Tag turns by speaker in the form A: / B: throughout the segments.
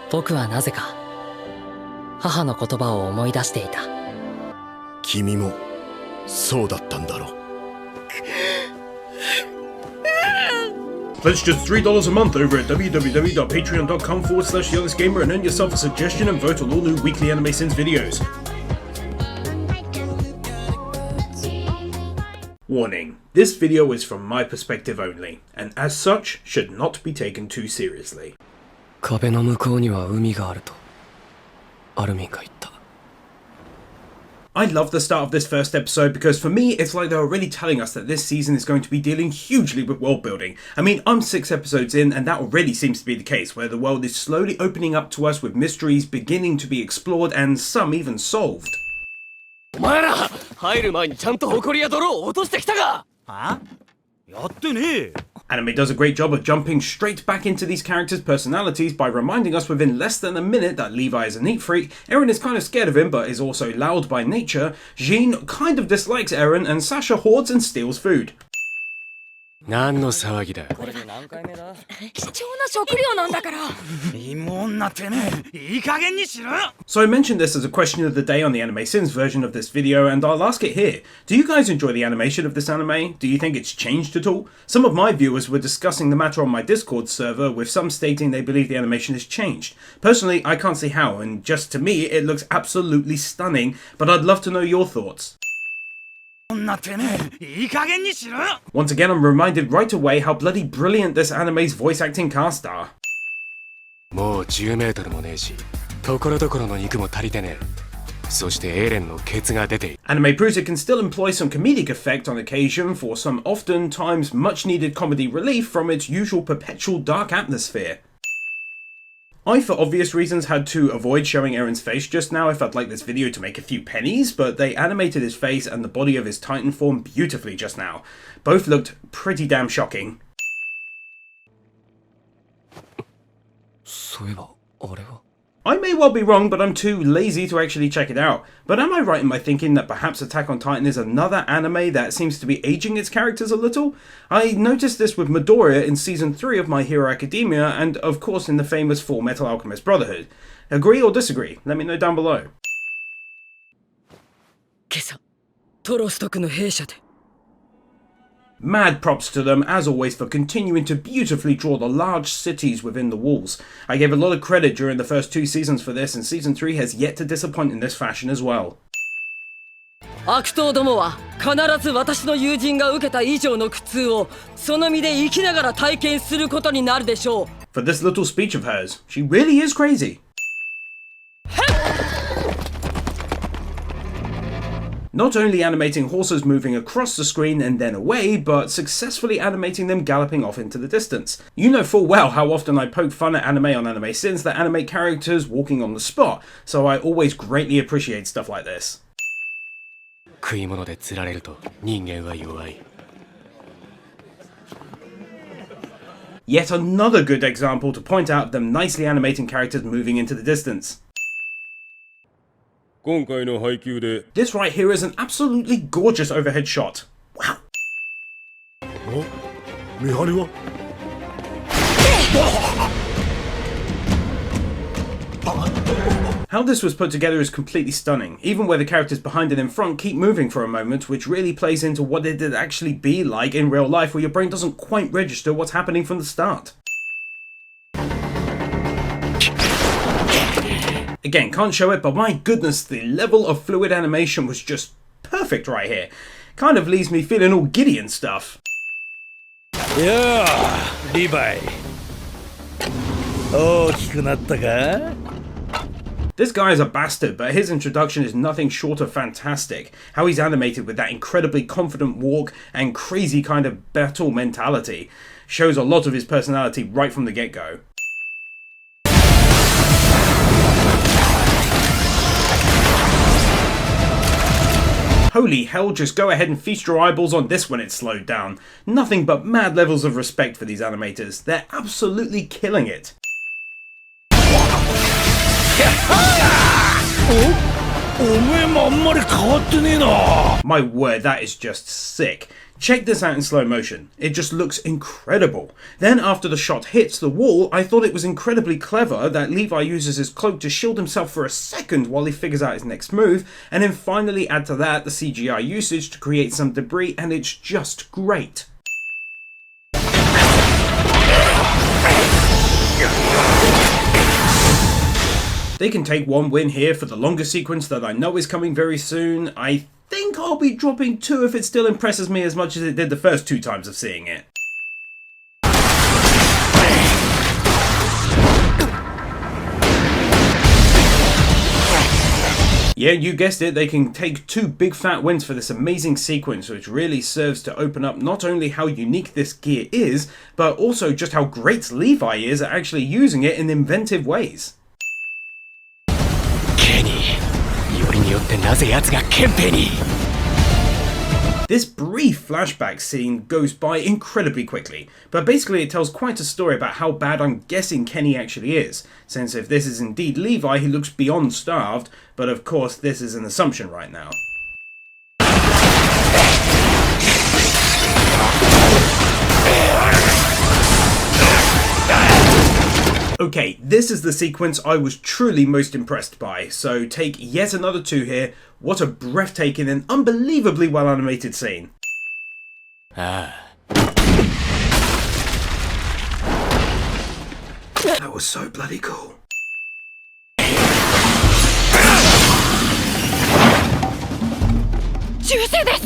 A: 僕はなぜか母の言葉を思い出していた。
B: 君もそうだったんだろう。
C: Pledge just $3 a month over at www.patreon.com/TheHonestGamer and earn yourself a suggestion and vote on all new weekly Anime Sins videos. Warning, this video is from my perspective only, and as such, should not be taken too seriously.
D: 壁の向こうには海があるとアルミンが言った。
C: I love the start of this first episode because for me it's like they're already telling us that this season is going to be dealing hugely with world building. I mean, I'm 6 episodes in and that already seems to be the case, where the world is slowly opening up to us with mysteries beginning to be explored and some even solved.
D: お前ら入る前にちゃんと埃や泥を落としてきたか？
E: は？やってねえ。
C: Anime does a great job of jumping straight back into these characters' personalities by reminding us within less than a minute that Levi is a neat freak, Eren is kind of scared of him but is also loud by nature, Jean kind of dislikes Eren, and Sasha hoards and steals food.
D: 何の騒ぎだ？
E: これで何回目だ？
F: 貴重な食料なんだから。
E: 芋女てめえ、いい加減にしろ。
C: So I mentioned this as a question of the day on the Anime Sins version of this video, and I'll ask it here. Do you guys enjoy the animation of this anime? Do you think it's changed at all? Some of my viewers were discussing the matter on my Discord server, with some stating they believe the animation has changed. Personally, I can't see how, and just to me, it looks absolutely stunning, but I'd love to know your thoughts. Once again, I'm reminded right away how bloody brilliant this anime's voice acting cast are.
D: もう10メートルもねえし、ところどころの肉も足りてねえ。そしてエレンのケツが出ている。
C: Anime proves it can still employ some comedic effect on occasion for some oftentimes much needed comedy relief from its usual perpetual dark atmosphere. I, for obvious reasons, had to avoid showing Eren's face just now if I'd like this video to make a few pennies, but they animated his face and the body of his Titan form beautifully just now. Both looked pretty damn shocking.
D: そういえば、あれは
C: I may well be wrong, but I'm too lazy to actually check it out. But am I right in my thinking that perhaps Attack on Titan is another anime that seems to be aging its characters a little? I noticed this with Midoriya in Season 3 of My Hero Academia, and of course in the famous Full Metal Alchemist Brotherhood. Agree or disagree? Let me know down below.
A: 今朝トロスト区の兵舎で
C: Mad props to them, as always, for continuing to beautifully draw the large cities within the walls. I gave a lot of credit during the first 2 seasons for this, and Season 3 has yet to disappoint in this fashion as well.
A: 悪党どもは必ず私の友人が受けた以上の苦痛をその身で生きながら体験することになるでしょう。
C: For this little speech of hers, she really is crazy. Not only animating horses moving across the screen and then away, but successfully animating them galloping off into the distance. You know full well how often I poke fun at anime on Anime Sins that animate characters walking on the spot, so I always greatly appreciate stuff like this.
D: 食い物で釣られると人間は弱い。
C: Yet another good example to point out them nicely animating characters moving into the distance. This right here is an absolutely gorgeous overhead shot. Wow. How this was put together is completely stunning, even where the characters behind and in front keep moving for a moment, which really plays into what it'd actually be like in real life, where your brain doesn't quite register what's happening from the start. Again, can't show it, but my goodness, the level of fluid animation was just perfect right here. Kind of leaves me feeling all giddy and stuff.
E: Yeah, Levi. Oh, 大きくなったか?
C: This guy is a bastard, but his introduction is nothing short of fantastic. How he's animated with that incredibly confident walk and crazy kind of battle mentality shows a lot of his personality right from the get-go. Holy hell, just go ahead and feast your eyeballs on this when it's slowed down. Nothing but mad levels of respect for these animators. They're absolutely killing it.
E: お前もあんまり変わってねえな。
C: My word, that is just sick. Check this out in slow motion. It just looks incredible. Then after the shot hits the wall, I thought it was incredibly clever that Levi uses his cloak to shield himself for a second while he figures out his next move, and then finally add to that the CGI usage to create some debris, and it's just great. They can take one win here for the longer sequence that I know is coming very soon. I think I'll be dropping 2 if it still impresses me as much as it did the first 2 times of seeing it. Yeah, you guessed it, they can take 2 big fat wins for this amazing sequence, which really serves to open up not only how unique this gear is, but also just how great Levi is at actually using it in inventive ways.
D: ケニー、よりによってなぜ奴が憲兵に。
C: This brief flashback scene goes by incredibly quickly, but basically it tells quite a story about how bad I'm guessing Kenny actually is, since if this is indeed Levi, he looks beyond starved, but of course this is an assumption right now. Okay, this is the sequence I was truly most impressed by, so take yet another 2 here. What a breathtaking and unbelievably well animated scene. That was so bloody cool.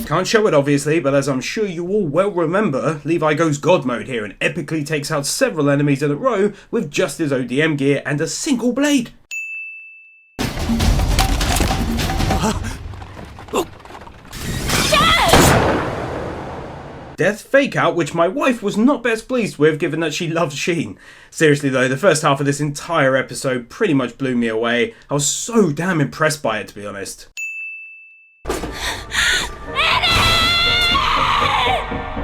C: Can't show it obviously, but as I'm sure you all well remember, Levi goes God mode here and epically takes out several enemies in a row with just his ODM gear and a single blade. Death fake out, which my wife was not best pleased with given that she loves Sheen. Seriously though, the first half of this entire episode pretty much blew me away. I was so damn impressed by it, to be honest.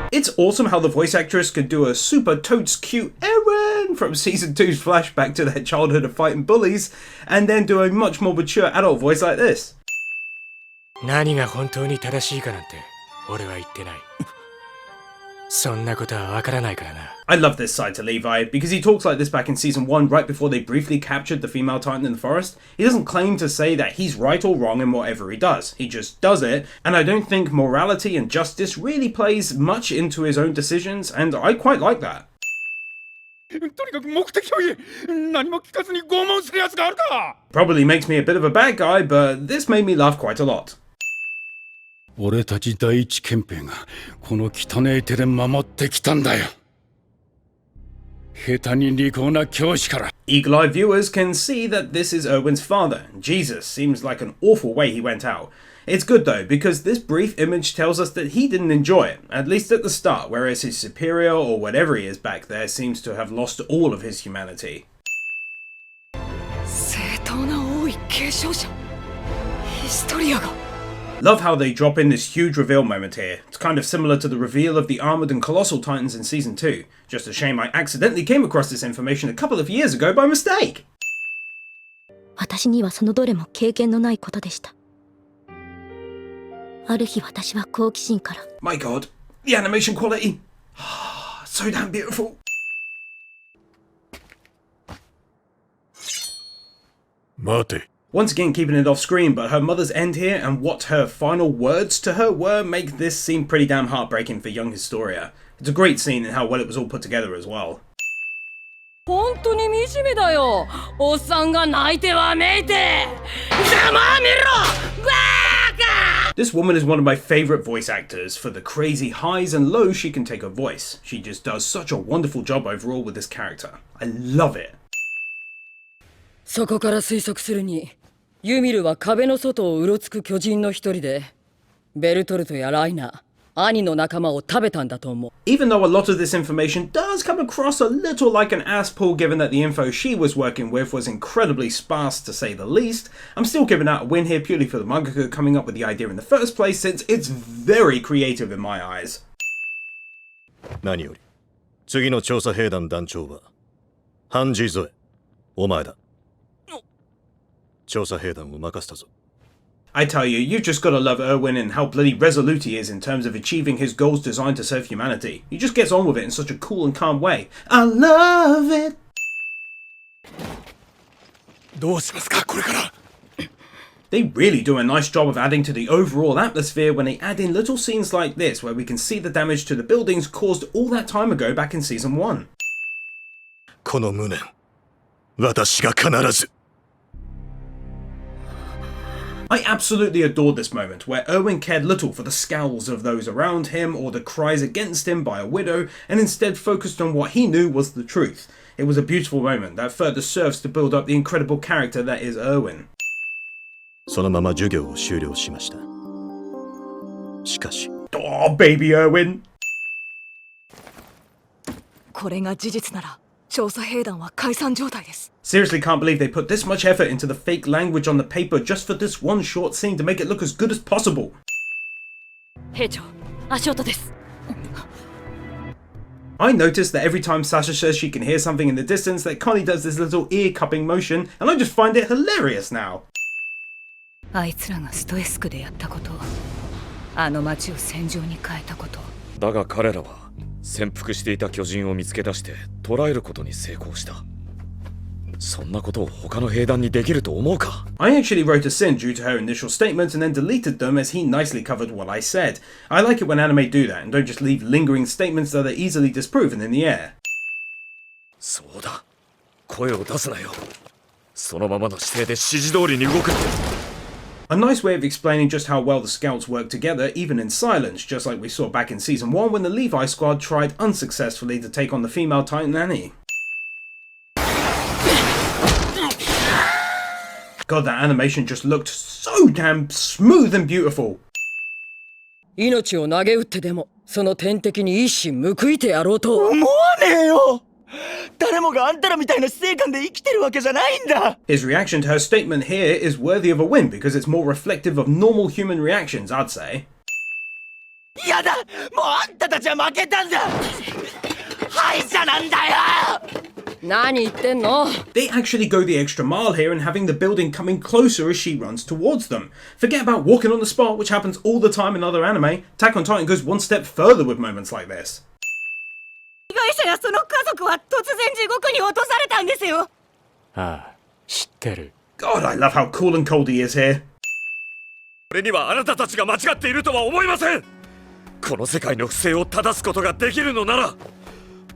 C: It's awesome how the voice actress could do a super totes cute Eren from season 2's flashback to their childhood of fighting bullies, and then do a much more mature adult voice like this.
D: 何が本当に正しいかなんて俺は言ってない。そんなことはわからないからな。
C: I love this side to Levi, because he talks like this back in season 1 right before they briefly captured the female titan in the forest. He doesn't claim to say that he's right or wrong in whatever he does. He just does it, and I don't think morality and justice really plays much into his own decisions, and I quite like that.
E: とにかく目的を言え。何も聞かずに拷問するやつがあるか。
C: Probably makes me a bit of a bad guy, but this made me laugh quite a lot.
E: 俺たち第一憲兵がこの汚い手で守ってきたんだよ。下手に利口な教師から。
C: Eagle-eyed viewers can see that this is Erwin's father. Jesus, seems like an awful way he went out. It's good though, because this brief image tells us that he didn't enjoy it, at least at the start, whereas his superior or whatever he is back there seems to have lost all of his humanity.
F: 正当な王位継承者ヒストリアが
C: Love how they drop in this huge reveal moment here. It's kind of similar to the reveal of the Armored and Colossal Titans in Season 2. Just a shame I accidentally came across this information a couple of years ago by mistake.
G: 私にはそのどれも経験のないことでした。ある日私は好奇心から
C: My god, the animation quality. So damn beautiful.
E: Mate.
C: Once again keeping it off screen, but her mother's end here and what her final words to her were make this seem pretty damn heartbreaking for young Historia. It's a great scene and how well it was all put together as well.
A: 本当に惨めだよ。おっさんが泣いてわめいて。ざまあみろ！バーカ！
C: This woman is one of my favourite voice actors for the crazy highs and lows she can take her voice. She just does such a wonderful job overall with this character. I love it.
A: そこから推測するに、ユミルは壁の外をうろつく巨人の一人で、ベルトルトやライナー、兄の仲間を食べたんだと思う。
C: Even though a lot of this information does come across a little like an ass pull given that the info she was working with was incredibly sparse to say the least, I'm still giving out a win here purely for the mangaka coming up with the idea in the first place since it's very creative in my eyes.
B: 何より次の調査兵団団長はハンジーゾエお前だ。調査兵団を任せたぞ。
C: I tell you, you've just gotta love Erwin and how bloody resolute he is in terms of achieving his goals designed to serve humanity. He just gets on with it in such a cool and calm way. I love it!
E: どうしますかこれから
C: They really do a nice job of adding to the overall atmosphere when they add in little scenes like this where we can see the damage to the buildings caused all that time ago back in season 1.
B: この無念私が必ず
C: I absolutely adored this moment where Erwin cared little for the scowls of those around him or the cries against him by a widow and instead focused on what he knew was the truth. It was a beautiful moment that further serves to build up the incredible character that is Erwin.
B: そのまま授業を終了しましたしかし
C: Oh, baby Erwin!
F: これが事実なら調査兵団は解散状態です。
C: Seriously can't believe they put this much effort into the fake language on the paper just for this one short scene to make it look as good as possible.
F: 兵長、足音です。
C: I noticed that every time Sasha says she can hear something in the distance that Connie does this little ear cupping motion and I just find it hilarious now.
F: あいつらがストエスクでやったこと、あの町を戦場に変えたこと。
H: だが彼らは潜伏していた巨人を見つけ出して捕らえることに成功した。そんなことを他の兵団にできると思うか?
C: I actually wrote a sin due to her initial statements and then deleted them as he nicely covered what I said. I like it when anime do that and don't just leave lingering statements that are easily disproven in the air.
H: そうだ。声を出すなよ。そのままの姿勢で指示通りに動く。
C: A nice way of explaining just how well the scouts work together, even in silence, just like we saw back in season 1 when the Levi squad tried unsuccessfully to take on the female Titan Annie. God, that animation just looked so damn smooth and beautiful.
A: 命を投げ打ってでもその天敵に一矢報いてやろうと
I: 思わねえよ。誰もがあんたらみたいな死生観で生きてるわけじゃないんだ。
C: His reaction to her statement here is worthy of a win because it's more reflective of normal human reactions, I'd say.
I: やだ、もうあんたたちは負けたんだ。敗者なんだよ。
A: 何言ってんの?
C: They actually go the extra mile here in having the building coming closer as she runs towards them. Forget about walking on the spot, which happens all the time in other anime. Attack on Titan goes one step further with moments like this.
F: 被害者やその家族は突然地獄に落とされたんですよ。
D: ああ、知ってる。
C: God, I love how cool and cold he is here.
H: 俺にはあなたたちが間違っているとは思いません。この世界の不正を正すことができるのなら、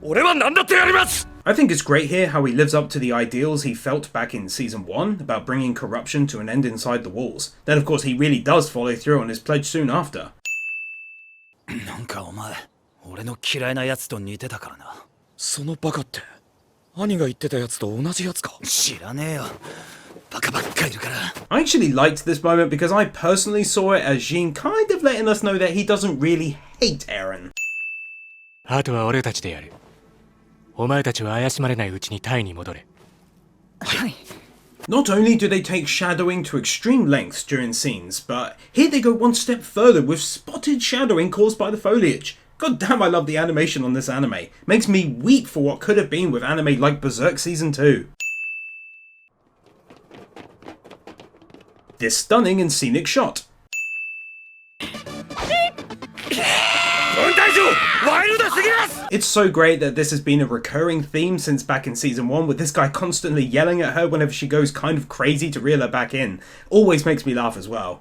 H: 俺は何だってやります。
C: I think it's great here how he lives up to the ideals he felt back in season 1 about bringing corruption to an end inside the walls. Then of course he really does follow through on his pledge soon after.
I: なんかお前、俺の嫌いなやつと似てたからな。
H: そのバカって、兄が言ってたやつと同じやつか？
I: 知らねえよ。バカばっかいるから。
C: I actually liked this moment because I personally saw it as Jin kind of letting us know that he doesn't really hate Eren.
D: あとは俺たちでやる。お前たちは怪しまれないうちにタイに戻れ。
F: はい。
C: Not only do they take shadowing to extreme lengths during scenes, but here they go one step further with spotted shadowing caused by the foliage. God damn, I love the animation on this anime. Makes me weep for what could have been with anime like Berserk Season 2. This stunning and scenic shot. It's so great that this has been a recurring theme since back in season 1 with this guy constantly yelling at her whenever she goes kind of crazy to reel her back in. Always makes me laugh as well.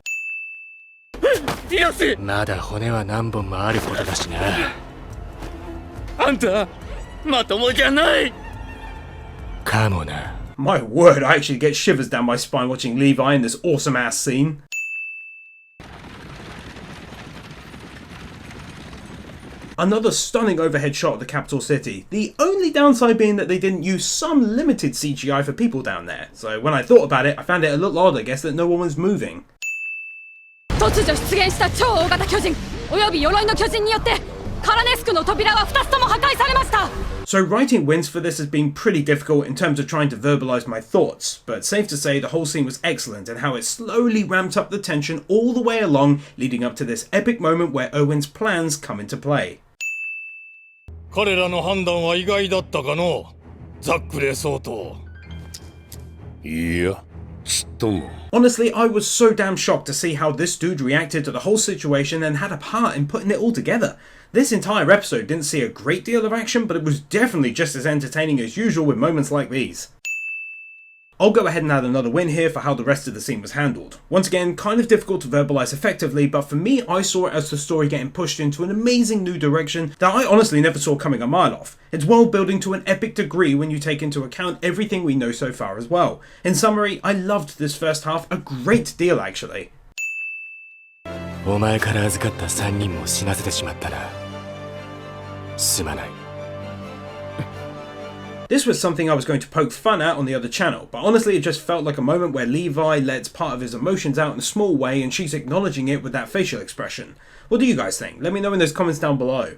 D: まだ骨は何本もあることだしな。
I: あんた、まともじゃない。
D: かもな。
C: My word, I actually get shivers down my spine watching Levi in this awesome ass scene. Another stunning overhead shot of the capital city, the only downside being that they didn't use some limited CGI for people down there, so when I thought about it, I found it a little odd, I guess, that no one was moving.
F: 突如出現した超大型巨人および鎧の巨人によってカラネスクの扉は2つとも破壊されました。
C: So writing wins for this has been pretty difficult in terms of trying to verbalize my thoughts, but safe to say the whole scene was excellent and how it slowly ramped up the tension all the way along, leading up to this epic moment where Owen's plans come into play.
E: 彼らの判断は意外だったかのザックレー総統。いいや、知っとも。
C: Honestly, I was so damn shocked to see how this dude reacted to the whole situation and had a part in putting it all together. This entire episode didn't see a great deal of action, but it was definitely just as entertaining as usual with moments like these. I'll go ahead and add another win here for how the rest of the scene was handled. Once again, kind of difficult to verbalise effectively, but for me, I saw it as the story getting pushed into an amazing new direction that I honestly never saw coming a mile off. It's world building to an epic degree when you take into account everything we know so far as well. In summary, I loved this first half a great deal actually.
D: お前から預かった3人も死なせてしまったな。すまない。
C: This was something I was going to poke fun at on the other channel, but honestly it just felt like a moment where Levi lets part of his emotions out in a small way and she's acknowledging it with that facial expression. What do you guys think? Let me know in those comments down below.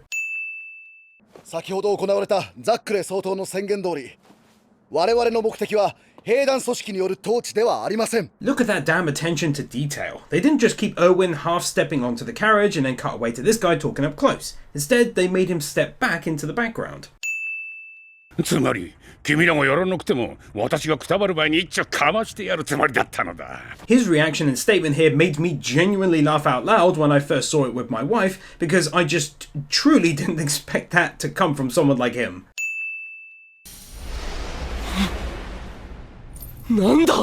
J: 先ほど行われたザックレ総統の宣言通り、我々の目的は兵団組織による統治ではありません。
C: Look at that damn attention to detail. They didn't just keep Erwin half stepping onto the carriage and then cut away to this guy talking up close. Instead, they made him step back into the background.
E: つまり君らもやらなくても私がくたばる前に一丁かましてやるつもりだったのだ。
C: His reaction and statement here made me genuinely laugh out loud when I first saw it with my wife, because I just truly didn't expect that to come from someone like him.
I: なんだ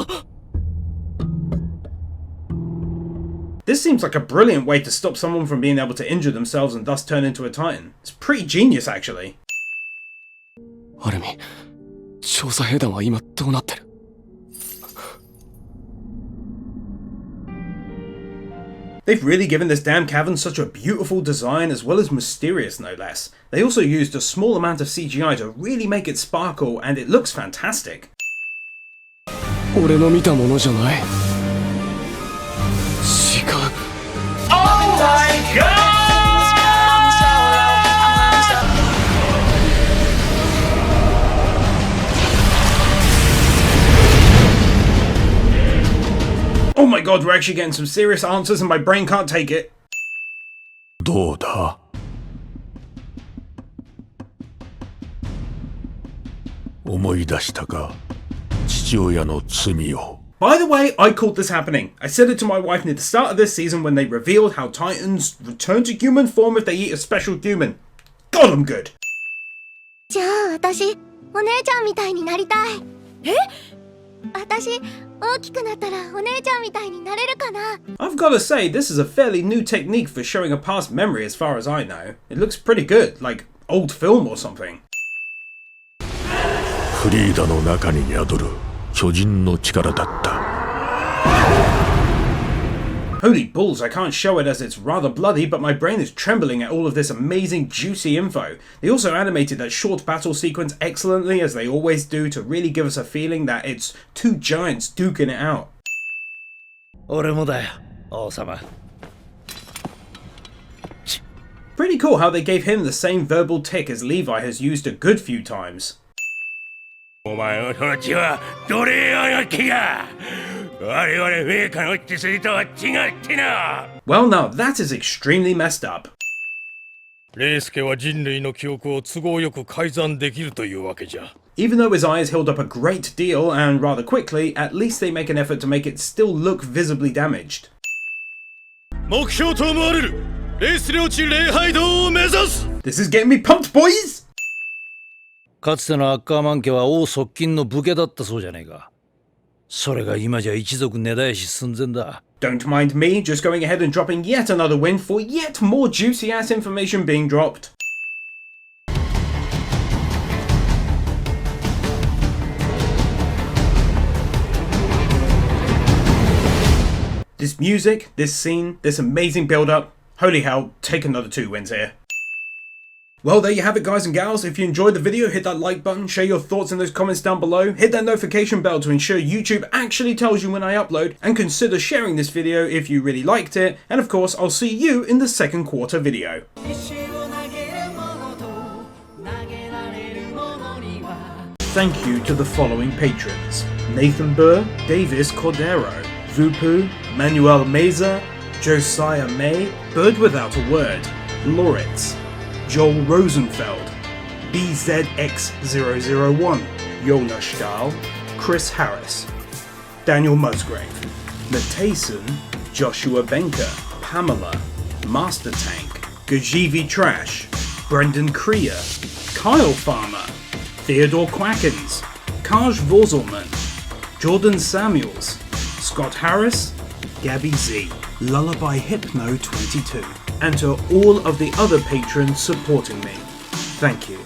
C: This seems like a brilliant way to stop someone from being able to injure themselves and thus turn into a titan. It's pretty genius actually.
D: アルミ、調査兵団は今どうなってる？
C: They've really given this damn cavern such a beautiful design as well as mysterious no less. They also used a small amount of CGI to really make it sparkle and it looks fantastic.
D: 俺の見たものじゃない。違う。
I: Oh my god!
C: Oh my god, we're actually getting some serious answers and my brain can't take it.
E: どうだ？思い出したか？父親の罪を。
C: By the way, I called this happening. I said it to my wife near the start of this season when they revealed how Titans return to human form if they eat a special human. God, I'm good.
G: じゃあ私お姉ちゃんみたいになりたい。え？私大きくなったらお姉ちゃんみたいになれるかな？
C: I've got to say, this is a fairly new technique for showing a past memory as far as I know. It looks pretty good, like old film or something.
E: フリーダの中に宿る巨人の力だった。
C: Holy balls, I can't show it as it's rather bloody, but my brain is trembling at all of this amazing juicy info. They also animated that short battle sequence excellently, as they always do, to really give us a feeling that it's two giants duking it out.
I: 俺もだよ、王様。
C: Pretty cool how they gave him the same verbal tick as Levi has used a good few times.
E: お前の土地は奴隷あがきが。我々陛下の血筋とは違ってな。
C: Well, now that is extremely messed up.
E: レイスケは人類の記憶を都合よく改ざんできるというわけじゃ。
C: Even though his eyes healed up a great deal and rather quickly, at least they make an effort to make it still look visibly damaged.
E: 目標と思われるレイス領地礼拝堂を目指す。
C: This is getting me pumped, boys!
K: かつてのアッカーマン家は王側近の武家だったそうじゃねえか。それが今じゃ一族根絶やし寸前だ。
C: Don't mind me, just going ahead and dropping yet another win for yet more juicy ass information being dropped. This music, this scene, this amazing build up, holy hell, take another 2 wins here. Well, there you have it guys and gals. If you enjoyed the video, hit that like button, share your thoughts in those comments down below, hit that notification bell to ensure YouTube actually tells you when I upload, and consider sharing this video if you really liked it, and of course, I'll see you in the second quarter video. Thank you to the following patrons: Nathan Burr, Davis Cordero, Vupu, Manuel Meza, Josiah May, Bird Without a Word, Loritz, Joel Rosenfeld, BZX001, Yola Stahl, Chris Harris, Daniel Musgrave, Matayson, Joshua Benker, Pamela, Master Tank, Gajivi Trash, Brendan Krier, Kyle Farmer, Theodore Quackens, Kaj Vorzelman, Jordan Samuels, Scott Harris, Gabby Z, Lullaby Hypno 22, and to all of the other patrons supporting me. Thank you.